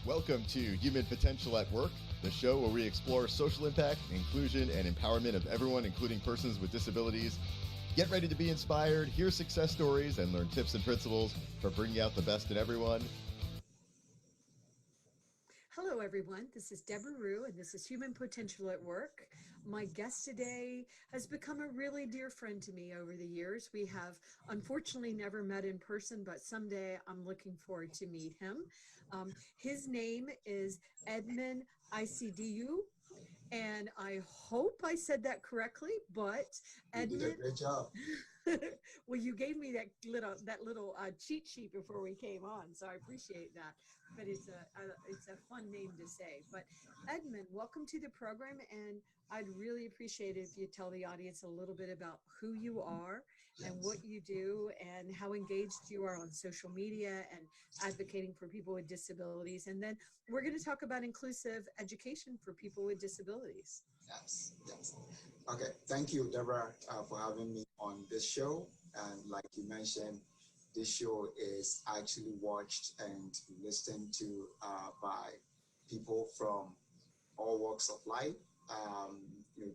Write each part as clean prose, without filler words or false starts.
Welcome to Human Potential at Work, the show where we explore social impact, inclusion, and empowerment of everyone, including persons with disabilities. Get ready to be inspired, hear success stories, and learn tips and principles for bringing out the best in everyone. Hello, everyone. This is Debra, and this is Human Potential at Work. My guest today has become a really dear friend to me over the years. We have unfortunately never met in person, but someday I'm looking forward to meet him. His name is Edmund Asiedu, and I hope I said that correctly, but You did a Edmund. great job. Well, you gave me that little cheat sheet before we came on, so I appreciate that. But it's a fun name to say. But Edmund, welcome to the program, and I'd really appreciate it if you tell the audience a little bit about who you are and Yes. what you do and how engaged you are on social media and advocating for people with disabilities. And then we're going to talk about inclusive education for people with disabilities. Yes. Okay. Thank you, Debra, for having me on this show. And like you mentioned, this show is actually watched and listened to by people from all walks of life,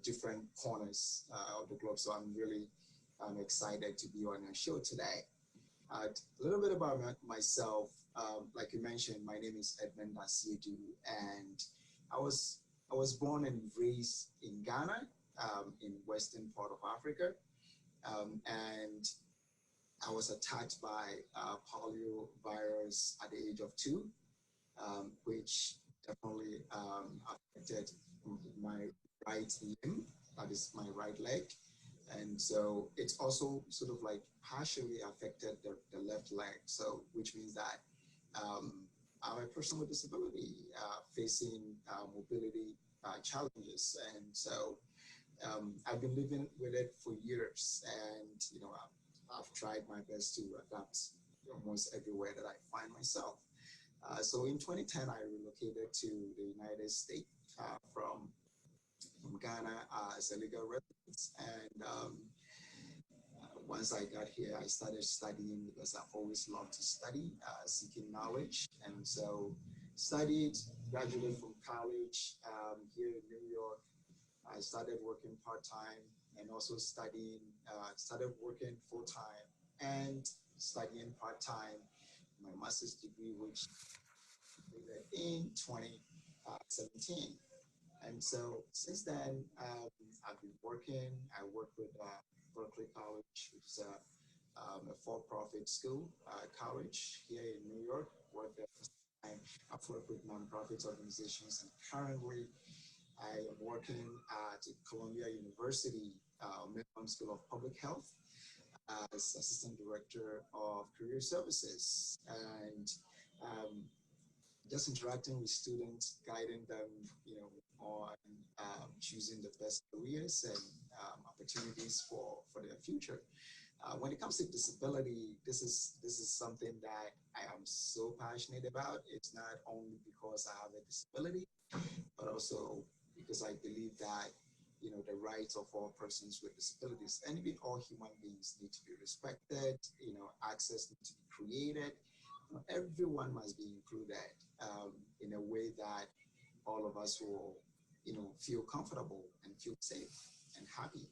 different corners of the globe. So I'm excited to be on your show today. A little bit about myself. Like you mentioned, my name is Edmund Asiedu, and I was I was born and raised in Ghana, in western part of Africa, and I was attacked by polio virus at the age of 2, which definitely affected my right limb, that is my right leg. And so it's also sort of like partially affected the left leg. So, which means that um, I'm a person with disability facing mobility challenges. And so I've been living with it for years. And, I've tried my best to adapt almost everywhere that I find myself. So in 2010, I relocated to the United States from Ghana as a legal resident. And once I got here, I started studying because I've always loved to study, seeking knowledge. And so studied, graduated from college here in New York. I started working part-time and also started working full-time and studying part-time my master's degree, which in 2017. And so since then, I've been working. I work with Berkeley College, which is a for-profit school college here in New York. I've worked with nonprofit organizations, and currently I am working at Columbia University, Mailman School of Public Health, as Assistant Director of Career Services. And um, just interacting with students, guiding them, on choosing the best careers and opportunities for their future. When it comes to disability, this is something that I am so passionate about. It's not only because I have a disability, but also because I believe that the rights of all persons with disabilities and even all human beings need to be respected. Access needs to be created. Everyone must be included in a way that all of us will, feel comfortable and feel safe and happy.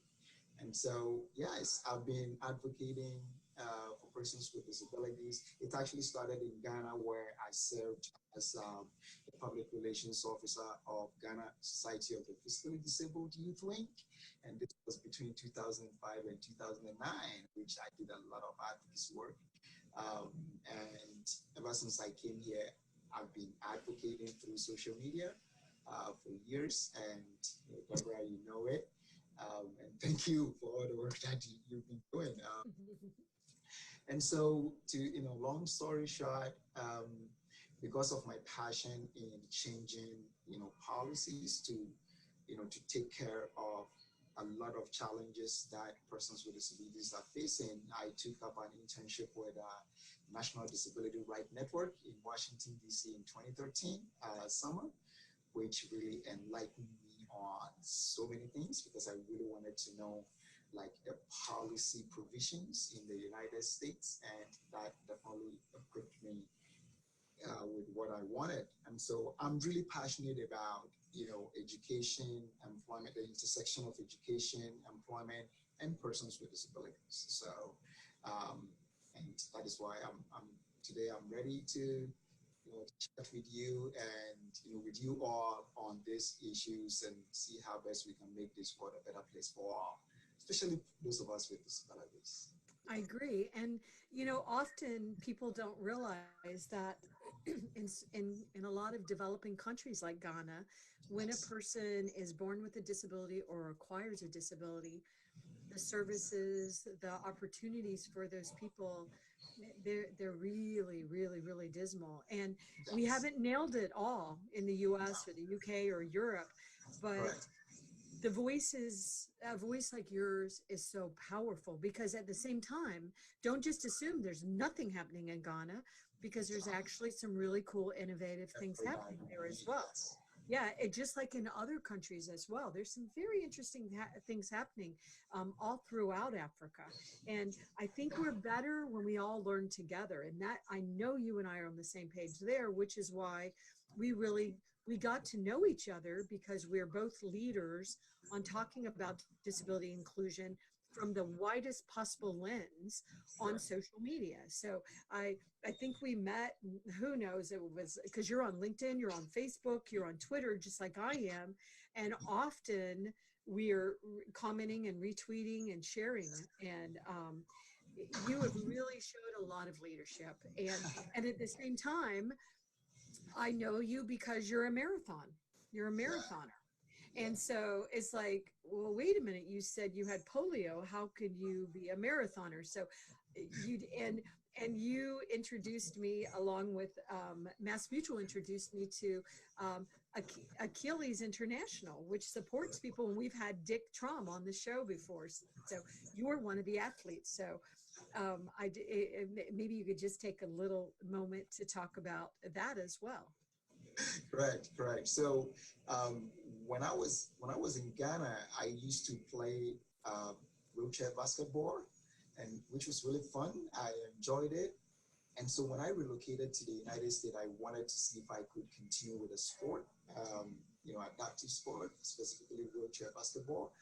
And so, yes, I've been advocating for persons with disabilities. It actually started in Ghana, where I served as the public relations officer of Ghana Society of the Physically Disabled Youth Wing. And this was between 2005 and 2009, which I did a lot of advocacy work. And ever since I came here, I've been advocating through social media for years. And Debra, you know it. And thank you for all the work that you've been doing. And so, long story short, because of my passion in changing, policies to take care of a lot of challenges that persons with disabilities are facing, I took up an internship with National Disability Right Network in Washington, D.C. in 2013 summer, which really enlightened me on so many things because I really wanted to know like the policy provisions in the United States, and that definitely equipped me with what I wanted. And so I'm really passionate about, education, employment, the intersection of education, employment, and persons with disabilities. So, um, and that is why today I'm ready to, chat with you and, with you all on these issues and see how best we can make this world a better place for all, especially those of us with disabilities. I agree. And, often people don't realize that in a lot of developing countries like Ghana, when a Yes. person is born with a disability or acquires a disability, the services, the opportunities for those people, they're really, really, really dismal. And we Yes. haven't nailed it all in the US or the UK or Europe, but Correct. the voices a voice like yours is so powerful, because at the same time, don't just assume there's nothing happening in Ghana, because there's actually some really cool innovative things happening there as well. Yes. Yeah, it just like in other countries as well, there's some very interesting things happening all throughout Africa. And I think we're better when we all learn together, and that, I know you and I are on the same page there, which is why we really we got to know each other, because we're both leaders on talking about disability inclusion from the widest possible lens on Correct. social media. So I I think we met, who knows, it was because you're on LinkedIn, you're on Facebook, you're on Twitter, just like I am. And often we're commenting and retweeting and sharing. And you have really showed a lot of leadership. And at the same time, I know you because you're a marathon. You're a Yeah. marathoner. Yeah. And so it's like, well, wait a minute. You said you had polio. How could you be a marathoner? So you introduced me, along with Mass Mutual introduced me to Achilles International, which supports people. And we've had Dick Traum on the show before. So you're one of the athletes. So maybe you could just take a little moment to talk about that as well. Correct, correct. So um, when I was in Ghana, I used to play wheelchair basketball, and which was really fun. I enjoyed it. And so when I relocated to the United States, I wanted to see if I could continue with a sport, adaptive sport, specifically wheelchair basketball.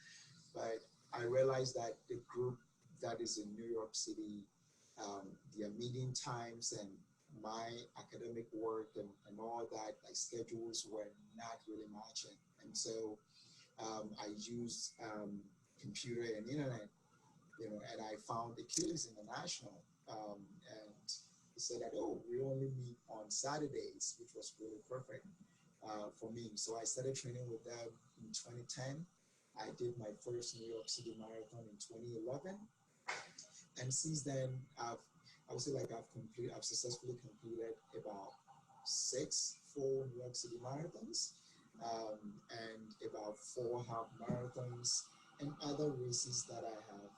But I realized that the group that is in New York City, their meeting times and my academic work and all that, like schedules were not really matching. And so I used computer and internet, and I found Achilles International. And he said that, oh, we only meet on Saturdays, which was really perfect for me. So I started training with them in 2010. I did my first New York City Marathon in 2011. And since then, I would say like I've successfully completed about 6 full New York City marathons, and about 4 half marathons and other races that I have.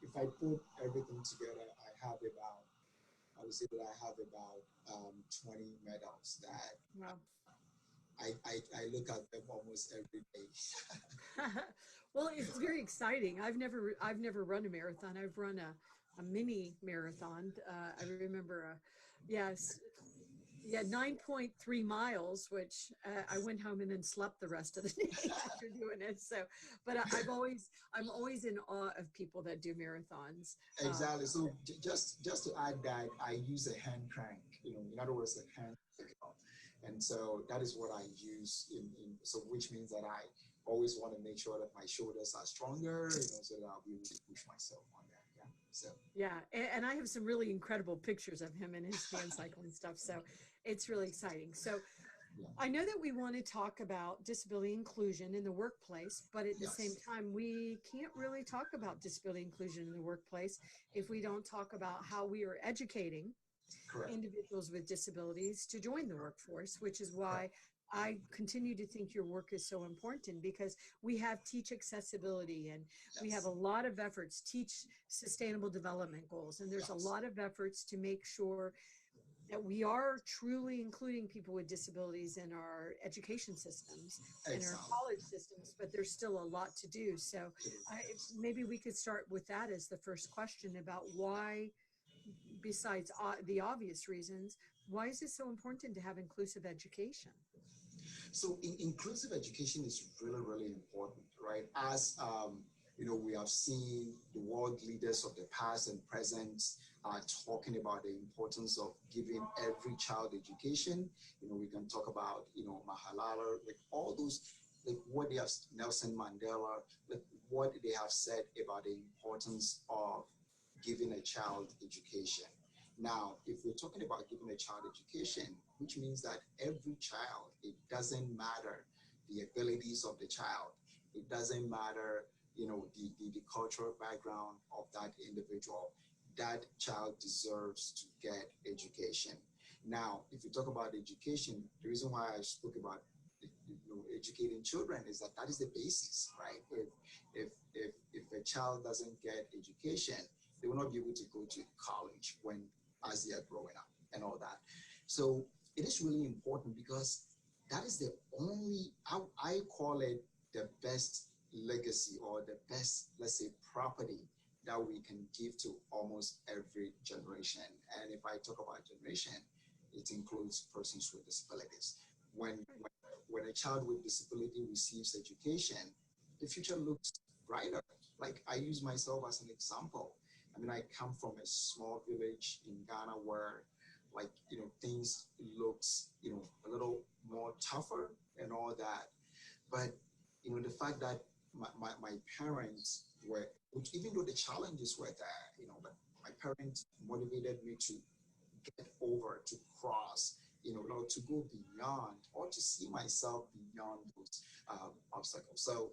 If I put everything together, I would say that I have about 20 medals that Wow. I look at them almost every day. Well, it's very exciting. I've never run a marathon. I've run a mini marathon. I remember yes, yeah, 9.3 miles, which I went home and then slept the rest of the day after doing it. So, but I'm always in awe of people that do marathons. Exactly. So just to add that, I use a hand crank. In other words, a hand. And so that is what I use so which means that I always want to make sure that my shoulders are stronger, so that I'll be able to push myself on that. Yeah. So Yeah, and I have some really incredible pictures of him and his hand cycling stuff. So it's really exciting. So yeah. I know that we want to talk about disability inclusion in the workplace, but at the same Yes. time, we can't really talk about disability inclusion in the workplace if we don't talk about how we are educating Correct. individuals with disabilities to join the workforce, which is Correct. why I continue to think your work is so important, because we have Teach Accessibility, and we have Yes. a lot of efforts, Teach Sustainable Development Goals, and there's a Yes. lot of efforts to make sure that we are truly including people with disabilities in our education systems and our Exactly. college systems, but there's still a lot to do. So maybe we could start with that as the first question about besides the obvious reasons, why is it so important to have inclusive education? So inclusive education is really, really important, right? As we have seen the world leaders of the past and present talking about the importance of giving every child education. We can talk about, Mahalala, like all those, like what they have, Nelson Mandela, like what they have said about the importance of giving a child education. Now, if we're talking about giving a child education, which means that every child, it doesn't matter the abilities of the child, it doesn't matter, the cultural background of that individual, that child deserves to get education. Now, if you talk about education, the reason why I spoke about educating children is that that is the basis, right? If a child doesn't get education, they will not be able to go to college when as they are growing up and all that. So it is really important because that is the only, I call it the best legacy or the best, let's say, property that we can give to almost every generation. And if I talk about generation, it includes persons with disabilities. When a child with disability receives education, the future looks brighter. Like I use myself as an example. I mean, I come from a small village in Ghana where, like, things looks, a little more tougher and all that. But, the fact that my parents were, which even though the challenges were there, but my parents motivated me to get over, to cross, to go beyond or to see myself beyond those obstacles. So,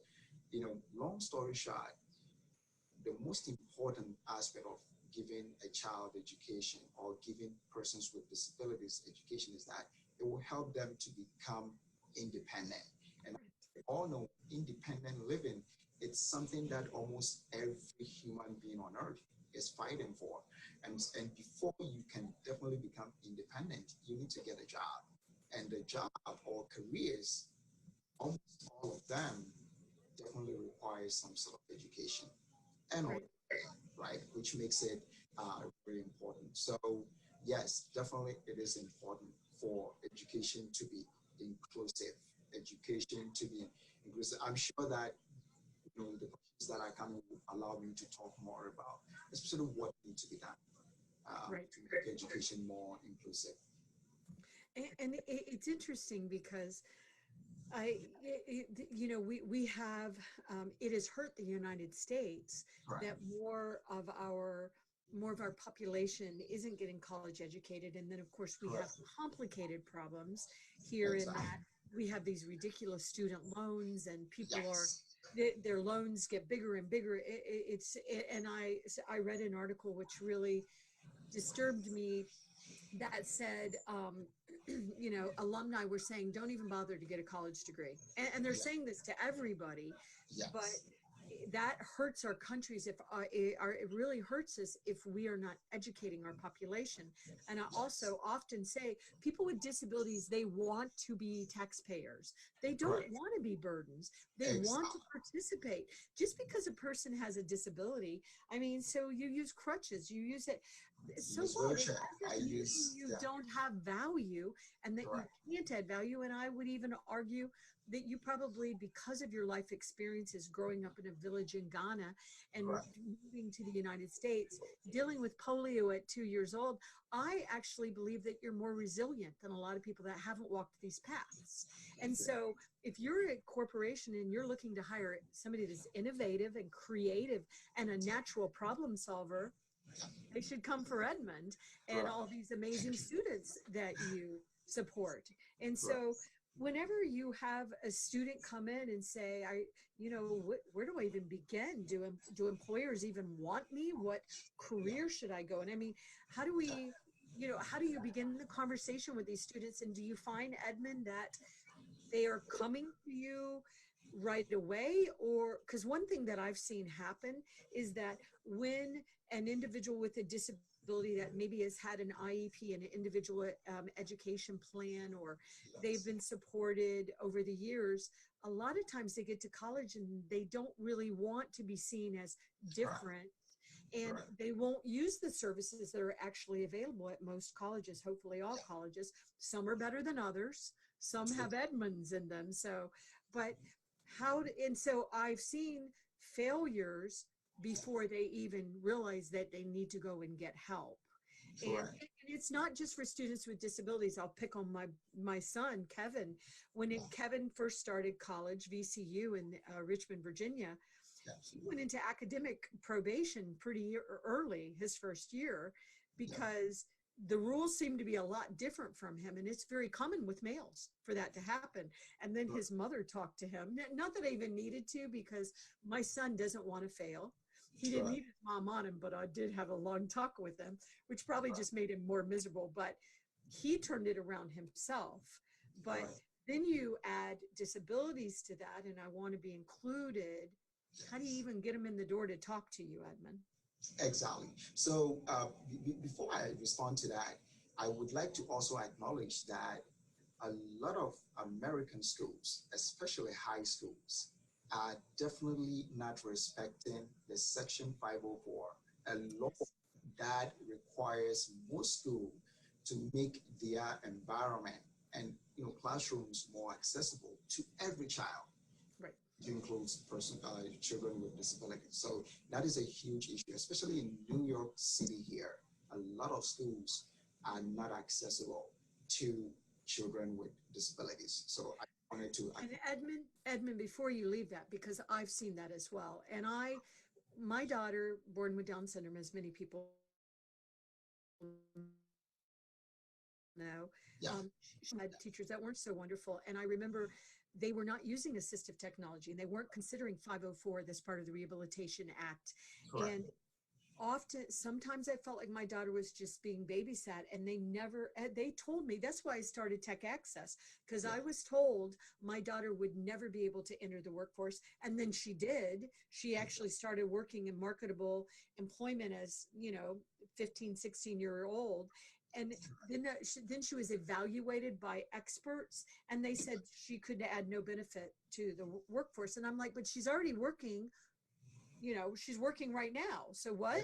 long story short, the most important aspect of giving a child education or giving persons with disabilities education is that it will help them to become independent. And we all know independent living, it's something that almost every human being on earth is fighting for. And before you can definitely become independent, you need to get a job. And the job or careers, almost all of them definitely require some sort of education and all, Right. right, which makes it very important. So yes, definitely it is important for education to be inclusive, education to be inclusive. I'm sure that the questions that are coming will allow me to talk more about, especially what needs to be done Right. to make education more inclusive. And it's interesting because we have, it has hurt the United States Right. that more of our population isn't getting college educated. And then of course we have Correct. complicated problems here in Exactly. that we have these ridiculous student loans and people are, Yes. their loans get bigger and bigger. And I read an article which really disturbed me that said, alumni were saying, don't even bother to get a college degree. And they're Yeah. saying this to everybody, but Yes. that hurts our countries it really hurts us if we are not educating our population. And I Yes. also often say people with disabilities, they want to be taxpayers. They don't Correct. want to be burdens. They want to Exactly. participate. Just because a person has a disability, I mean, so you use crutches, you use it, so Use what? It wheelchair. I doesn't mean use, you yeah. don't have value and that you Correct. can't add value. And I would even argue that you probably, because of your life experiences growing up in a village in Ghana and Correct. moving to the United States, dealing with polio at 2 years old, I actually believe that you're more resilient than a lot of people that haven't walked these paths. And so if you're a corporation and you're looking to hire somebody that's innovative and creative and a natural problem solver, they should come for Edmund and Correct. all these amazing students that you support. And Correct. so whenever you have a student come in and say, where do I even begin? Do employers even want me? What career should I go? And I mean, how do we, how do you begin the conversation with these students? And do you find, Edmund, that they are coming to you right away? Or because one thing that I've seen happen is that when an individual with a disability that maybe has had an IEP, an individual education plan, or they've Yes. been supported over the years, a lot of times they get to college and they don't really want to be seen as Correct. different. and Correct. they won't use the services that are actually available at most colleges, hopefully all colleges. Some are better than others. Some have Edmunds in them. So, but and so I've seen failures before they even realize that they need to go and get help. And Correct. it's not just for students with disabilities. I'll pick on my son, Kevin. Kevin first started college, VCU in Richmond, Virginia, Yes. he went into academic probation pretty early, his first year, Yeah. because the rules seem to be a lot different from him. And it's very common with males for that to happen. And then his mother talked to him. Not that I even needed to, because my son doesn't want to fail. He didn't Right. need his mom on him, but I did have a long talk with him, which probably just made him more miserable. But he turned it around himself. But Right. then you add disabilities to that, and I want to be included. How do you even get them in the door to talk to you, Edmund? Exactly. So before I respond to that, I would like to also acknowledge that a lot of American schools, especially high schools, are definitely not respecting the Section 504, a law Yes. that requires most schools to make their environment and classrooms more accessible to every child. Right. It includes children with disabilities. So that is a huge issue, especially in New York City here. A lot of schools are not accessible to children with disabilities. So I wanted to. And Edmund, before you leave that, because I've seen that as well. And my daughter, born with Down syndrome, as many people know, Yeah. she had teachers that weren't so wonderful. And I remember they were not using assistive technology, and they weren't considering 504 this part of the Rehabilitation Act. Correct. And sometimes I felt like my daughter was just being babysat, and they told me, that's why I started Tech Access, because I was told my daughter would never be able to enter the workforce. And then she did. She actually started working in marketable employment as, 15, 16-year-old. And then she was evaluated by experts, and they said she could add no benefit to the workforce. And I'm like, but she's already working, she's working right now. So what?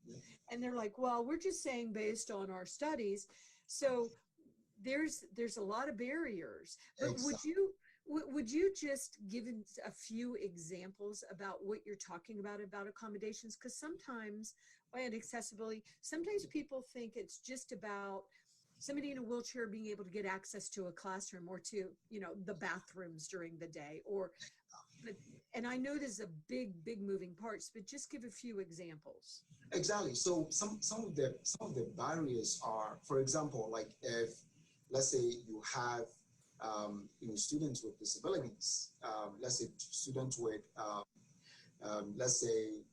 Yeah. And they're like, well, we're just saying based on our studies. So there's a lot of barriers. But Exactly. would you just give a few examples about what you're talking about accommodations? Because sometimes, and accessibility, sometimes people think it's just about somebody in a wheelchair being able to get access to a classroom or to, the bathrooms during the day, and I know there's a big moving parts, but just give a few examples. Exactly. So some of the barriers are, for example, like if let's say you have students with disabilities, let's say students with let's say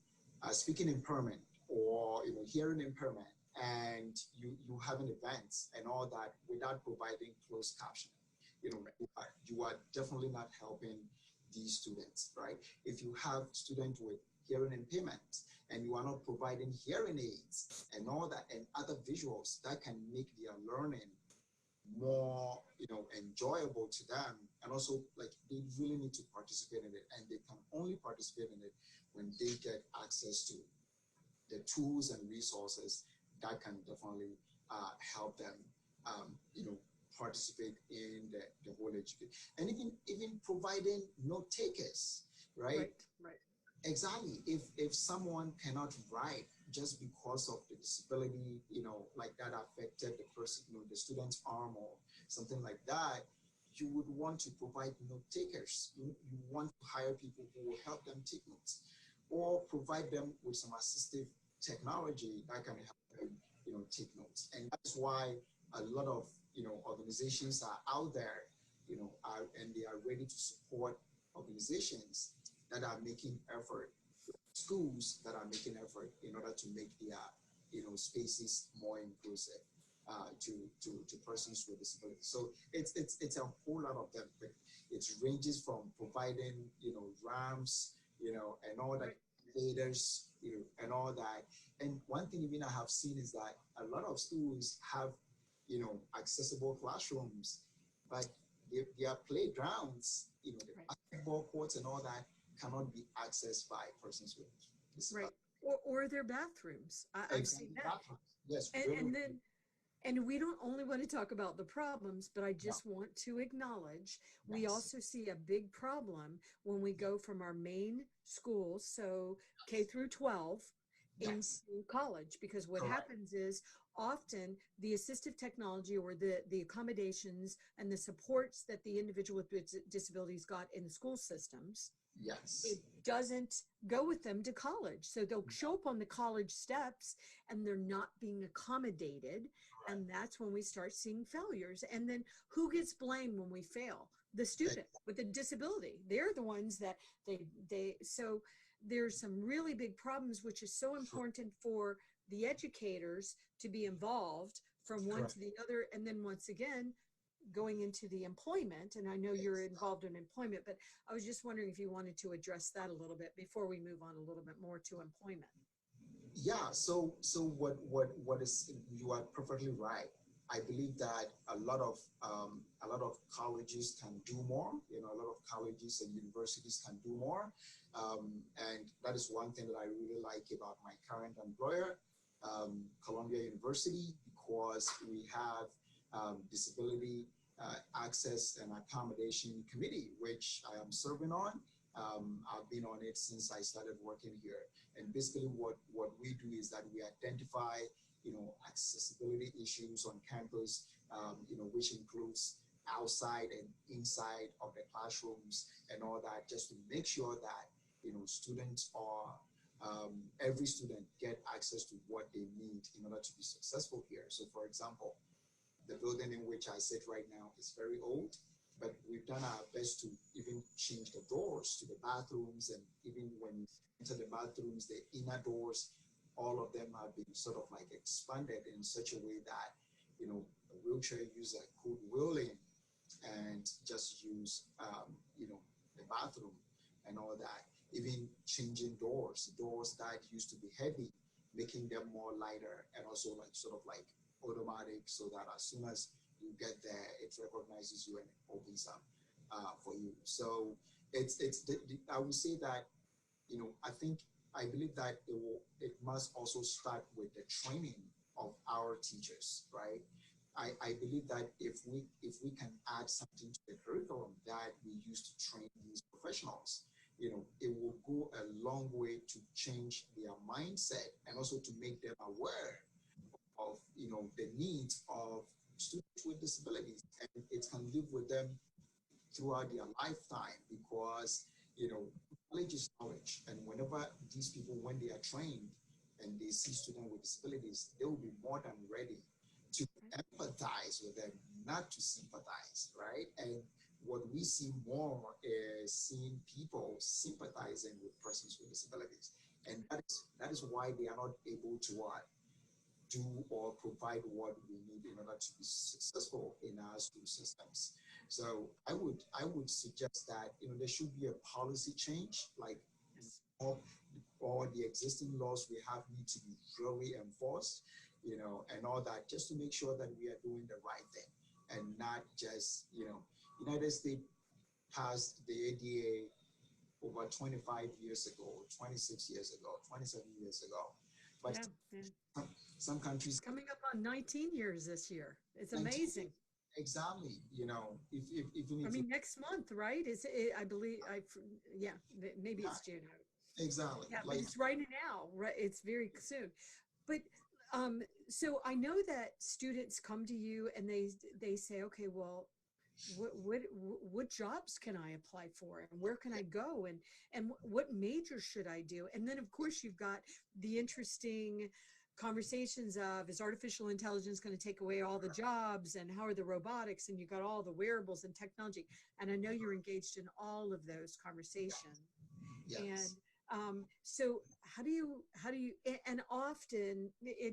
speaking impairment or hearing impairment, and you have an event and all that without providing closed captioning, you are definitely not helping these students, right? If you have students with hearing impairment and you are not providing hearing aids and all that and other visuals that can make their learning more enjoyable to them, and also like they really need to participate in it, and they can only participate in it when they get access to the tools and resources that can definitely help them participate in the whole education, and even providing note takers, right? Right. Exactly. If someone cannot write just because of the disability, like that affected the person, the student's arm or something like that, you would want to provide note takers. You want to hire people who will help them take notes, or provide them with some assistive technology that can help them, take notes. And that's why a lot of organizations are out there, and they are ready to support organizations that are making effort, schools that are making effort in order to make their spaces more inclusive to persons with disabilities. So it's a whole lot of them. But it ranges from providing ramps, and all that, Right. elevators, and all that. And one thing even I have seen is that a lot of schools have accessible classrooms, but their playgrounds, the Right. basketball courts and all that cannot be accessed by persons with Right. disabilities. or their bathrooms. I've seen Exactly. that. Yes, And, very. and then and we don't only want to talk about the problems, but I Yeah. just want to acknowledge we Yes. also see a big problem when we go from our main schools, so K through 12, Yes. into college, because what Correct. happens is often the assistive technology or the accommodations and the supports that the individual with disabilities got in the school systems, Yes. it doesn't go with them to college. So they'll show up on the college steps and they're not being accommodated. Correct. And that's when we start seeing failures. And then who gets blamed when we fail? The student with a disability. They're the ones that so there's some really big problems, which is so important for the educators to be involved from one Correct. to the other. And then once again, going into the employment, and I know you're involved in employment, but I was just wondering if you wanted to address that a little bit before we move on a little bit more to employment. Yeah, so what is, you are perfectly right. I believe that a lot of colleges can do more. You know, a lot of colleges and universities can do more, and that is one thing that I really like about my current employer, Columbia University, because we have disability access and accommodation committee, which I am serving on. I've been on it since I started working here. And basically what we do is that we identify, accessibility issues on campus, which includes outside and inside of the classrooms and all that, just to make sure that, students are, every student get access to what they need in order to be successful here. So for example, the building in which I sit right now is very old, but we've done our best to even change the doors to the bathrooms, and even when you enter the bathrooms, the inner doors, all of them have been sort of like expanded in such a way that, a wheelchair user could wheel in and just use, the bathroom and all that. Even changing doors that used to be heavy, making them more lighter, and also like sort of like automatic, so that as soon as you get there, it recognizes you and it opens up for you. So I would say that, I believe that it must also start with the training of our teachers, right? I believe that if we can add something to the curriculum that we use to train these professionals, it will go a long way to change their mindset and also to make them aware of, the needs of students with disabilities, and it can live with them throughout their lifetime, because, knowledge is knowledge. And whenever these people, when they are trained and they see students with disabilities, they will be more than ready to empathize with them, not to sympathize, right? And what we see more is seeing people sympathizing with persons with disabilities. And that is why they are not able to do or provide what we need in order to be successful in our school systems. So I would suggest that, there should be a policy change, like Yes. all the existing laws we have need to be really enforced, and all that, just to make sure that we are doing the right thing, and not just, United States passed the ADA over 25 years ago, 26 years ago, 27 years ago. But Yeah, yeah. some It's countries, coming up on 19 years this year. It's 19, amazing. exactly, if even I if mean, next month, right? I believe, yeah, maybe yeah, it's June. exactly, Yeah, but like, it's right now, right? It's very soon. But um, so I know that students come to you and they say, okay, well, what jobs can I apply for, and where can I go, and what major should I do? And then of course you've got the interesting conversations of, is artificial intelligence going to take away all the jobs, and how are the robotics, and you've got all the wearables and technology, and I know you're engaged in all of those conversations. And yes, so how do you, and often,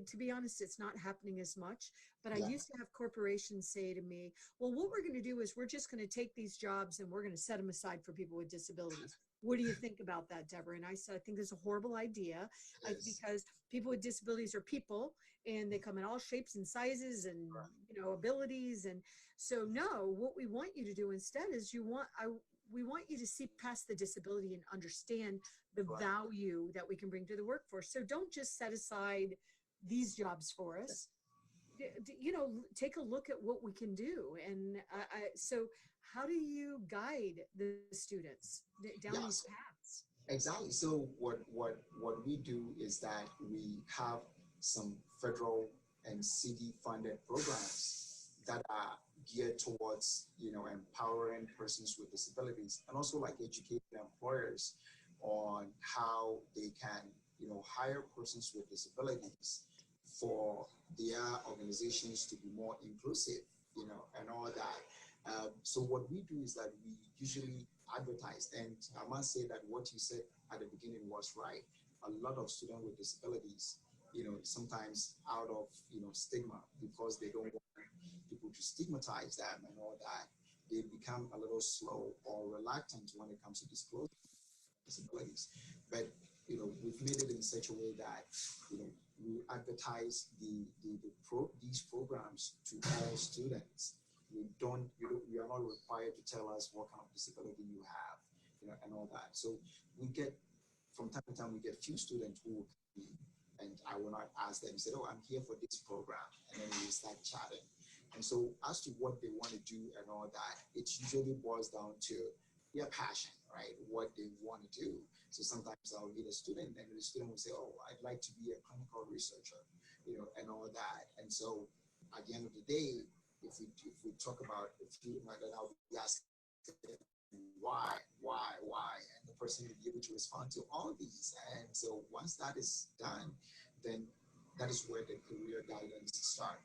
to be honest, it's not happening as much, but I yeah, used to have corporations say to me, well, what we're going to do is we're just going to take these jobs and we're going to set them aside for people with disabilities. What do you think about that, Deborah? And I said, I think that's a horrible idea, yes, because people with disabilities are people, and they come in all shapes and sizes and, abilities. And so, no, what we want you to do instead is we want you to see past the disability and understand the Right. value that we can bring to the workforce. So don't just set aside these jobs for us. Take a look at what we can do. And so how do you guide the students down these Yes, paths? exactly. So what we do is that we have some federal and city funded programs that are geared towards empowering persons with disabilities, and also like educating employers on how they can hire persons with disabilities for their organizations to be more inclusive, and all that. So what we do is that we usually advertise, and I must say that what you said at the beginning was right. A lot of students with disabilities, sometimes out of stigma, because they don't want people to stigmatize them and all that, they become a little slow or reluctant when it comes to disclosing disabilities. But we've made it in such a way that we advertise these programs to all students. We are not required to tell us what kind of disability you have, and all that. So we get, from time to time, we get few students who will come in, and I will not ask them, say, oh, I'm here for this program, and then we start chatting. And so as to what they want to do and all that, it usually boils down to their passion, right? What they want to do. So sometimes I'll meet a student, and the student will say, oh, I'd like to be a clinical researcher, and all that. And so at the end of the day, if we talk about a few, then I'll be asking why, and the person will be able to respond to all these. And so once that is done, then that is where the career guidance start.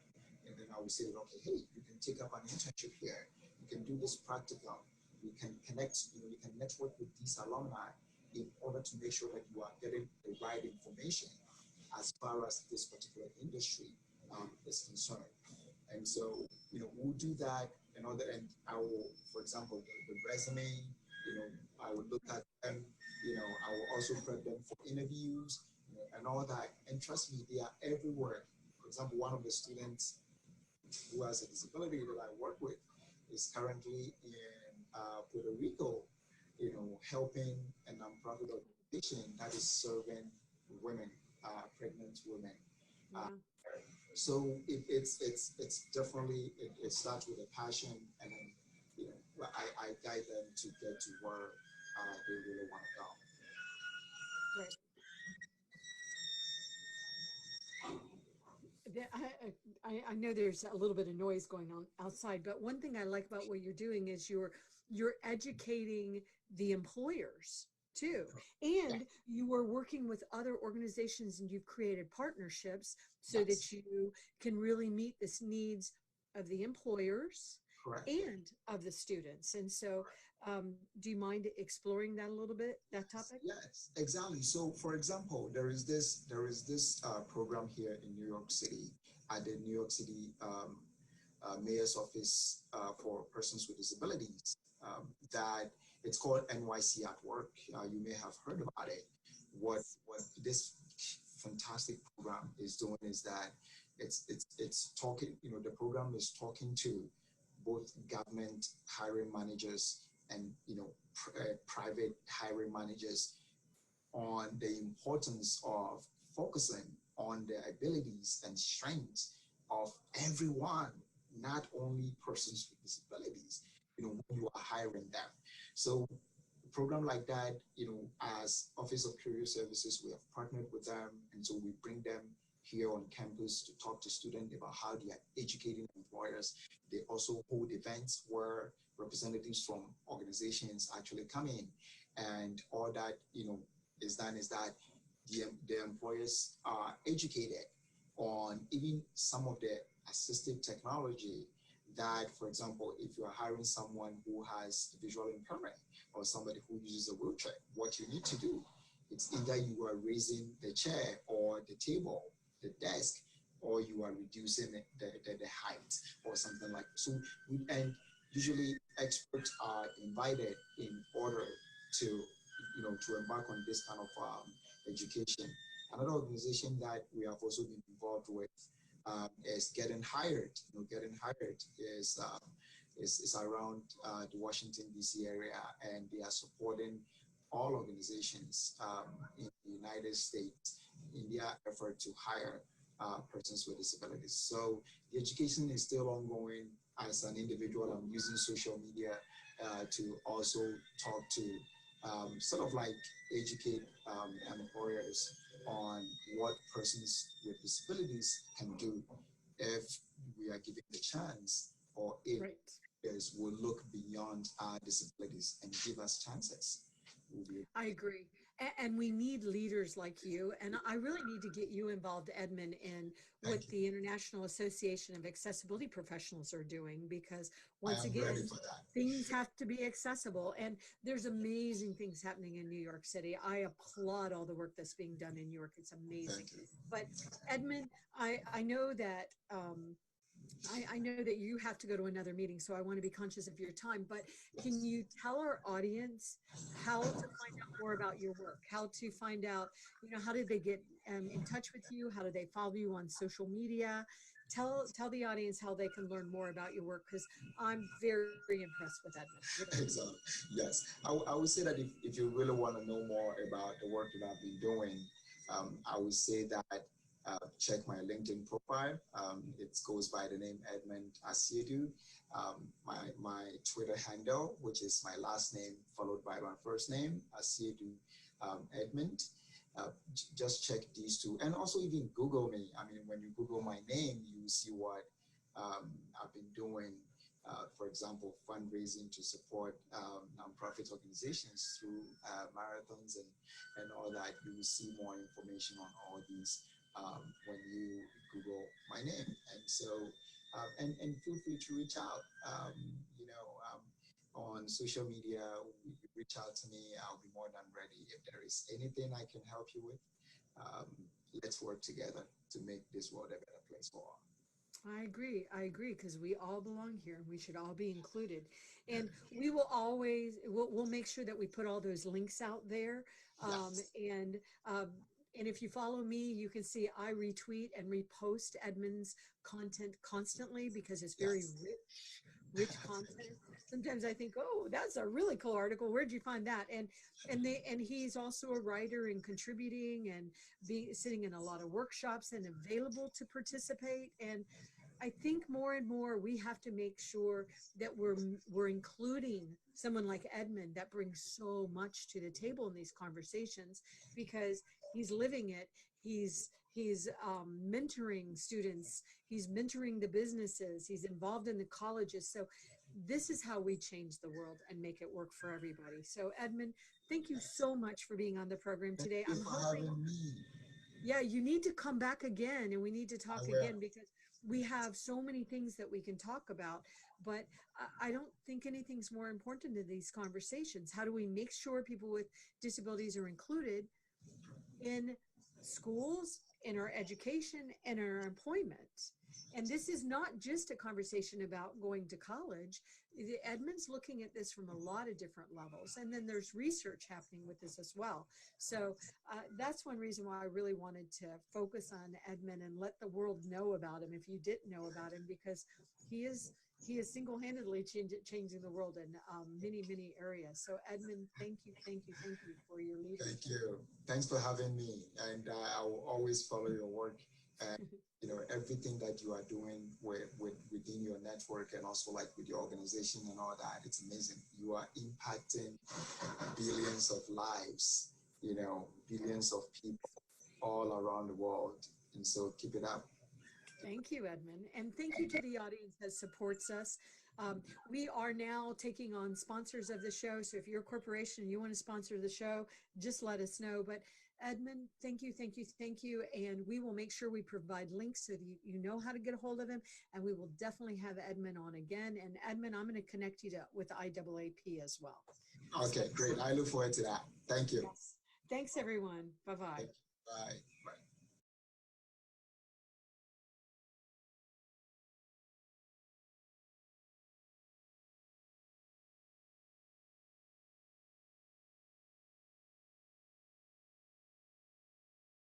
And then I will say, okay, hey, you can take up an internship here. You can do this practicum. You can connect, you can network with these alumni in order to make sure that you are getting the right information as far as this particular industry is concerned. And so, we'll do that and all that. And I will, for example, the resume, I will look at them, I will also prep them for interviews, and all that. And trust me, they are everywhere. For example, one of the students who has a disability that I work with is currently in Puerto Rico, helping a nonprofit organization that is serving women, pregnant women. Uh, Yeah. so it's definitely, it starts with a passion, and then I guide them to get to where they really want to go. Right. I know there's a little bit of noise going on outside, but one thing I like about what you're doing is you're educating the employers too, Yeah. and you are working with other organizations, and you've created partnerships so Yes. that you can really meet this needs of the employers Correct. and of the students. And so, Correct. do you mind exploring that a little bit, that Yes, topic? yes, exactly. So, for example, there is this program here in New York City at the New York City Mayor's Office for Persons with Disabilities. That it's called NYC at Work. You may have heard about it. What this fantastic program is doing is that it's talking. The program is talking to both government hiring managers and private hiring managers on the importance of focusing on the abilities and strengths of everyone, not only persons with disabilities, when you are hiring them. So a program like that, as Office of Career Services, we have partnered with them, and so we bring them here on campus to talk to students about how they are educating employers. They also hold events where representatives from organizations actually come in, and all that is done is that the employers are educated on even some of the assistive technology that, for example, if you're hiring someone who has visual impairment or somebody who uses a wheelchair, what you need to do, it's either you are raising the chair or the table, the desk, or you are reducing the height or something like that. So and usually experts are invited in order to embark on this kind of education. Another organization that we have also been involved with is Getting Hired. Getting Hired is is around the Washington, D.C. area, and they are supporting all organizations in the United States in their effort to hire persons with disabilities. So the education is still ongoing. As an individual, I'm using social media to also talk to sort of like educate employers on what persons with disabilities can do if we are given the chance, or if Right. will look beyond our disabilities and give us chances. We'll be I agree. And we need leaders like you. And I really need to get you involved, Edmund, in what Thank you. the International Association of Accessibility Professionals are doing, because I once am ready again, for that. things have to be accessible. And there's amazing things happening in New York City. I applaud all the work that's being done in New York. It's amazing. Thank you. But Edmund, I know that I know that you have to go to another meeting, so I want to be conscious of your time, but can you tell our audience how to find out more about your work? How to find out, how did they get in touch with you? How do they follow you on social media? Tell the audience how they can learn more about your work, because I'm very impressed with Edmund. Really. Exactly. Yes. I would say that if you really want to know more about the work that I've been doing, I would say that check my LinkedIn profile. It goes by the name Edmund Asiedu. My Twitter handle, which is my last name followed by my first name, Asiedu Edmund. Just check these two, and also even Google me. I mean, when you Google my name, you see what I've been doing. For example, fundraising to support nonprofit organizations through marathons and all that. You will see more information on all these when you Google my name. And so, and feel free to reach out. On social media, reach out to me. I'll be more than ready. If there is anything I can help you with, let's work together to make this world a better place for all. I agree. I agree, because we all belong here and we should all be included. And we will always, we'll make sure that we put all those links out there. Yes. Um, and if you follow me, you can see I retweet and repost Edmund's content constantly, because it's very Yes. rich content. Sometimes I think, oh, that's a really cool article. Where'd you find that? And he's also a writer and contributing and being sitting in a lot of workshops and available to participate. And I think more and more we have to make sure that we're including someone like Edmund that brings so much to the table in these conversations, because he's living it. He's mentoring students. He's mentoring the businesses. He's involved in the colleges. So this is how we change the world and make it work for everybody. So Edmund, thank you so much for being on the program Thank today. you I'm for hoping, having me. yeah, you need to come back again and we need to I talk will. again, because we have so many things that we can talk about, but I don't think anything's more important than these conversations. How do we make sure people with disabilities are included in schools, in our education, and our employment? And this is not just a conversation about going to college. Edmund's looking at this from a lot of different levels. And then there's research happening with this as well. So that's one reason why I really wanted to focus on Edmund and let the world know about him if you didn't know about him, because he is single-handedly changing the world in many areas. So Edmund, thank you for your leadership. Thank you. Thanks for having me. And I will always follow your work. And everything that you are doing within your network, and also like with your organization and all that, it's amazing. You are impacting billions of lives, billions of people all around the world. And so keep it up. Thank you, Edmund. And thank you to the audience that supports us. We are now taking on sponsors of the show. So if you're a corporation and you want to sponsor the show, just let us know. But Edmund, thank you. And we will make sure we provide links so that you know how to get a hold of him. And we will definitely have Edmund on again. And Edmund, I'm going to connect you with IAAP as well. Okay, great. I look forward to that. Thank you. Yes. Thanks, everyone. Bye-bye. Bye. Bye.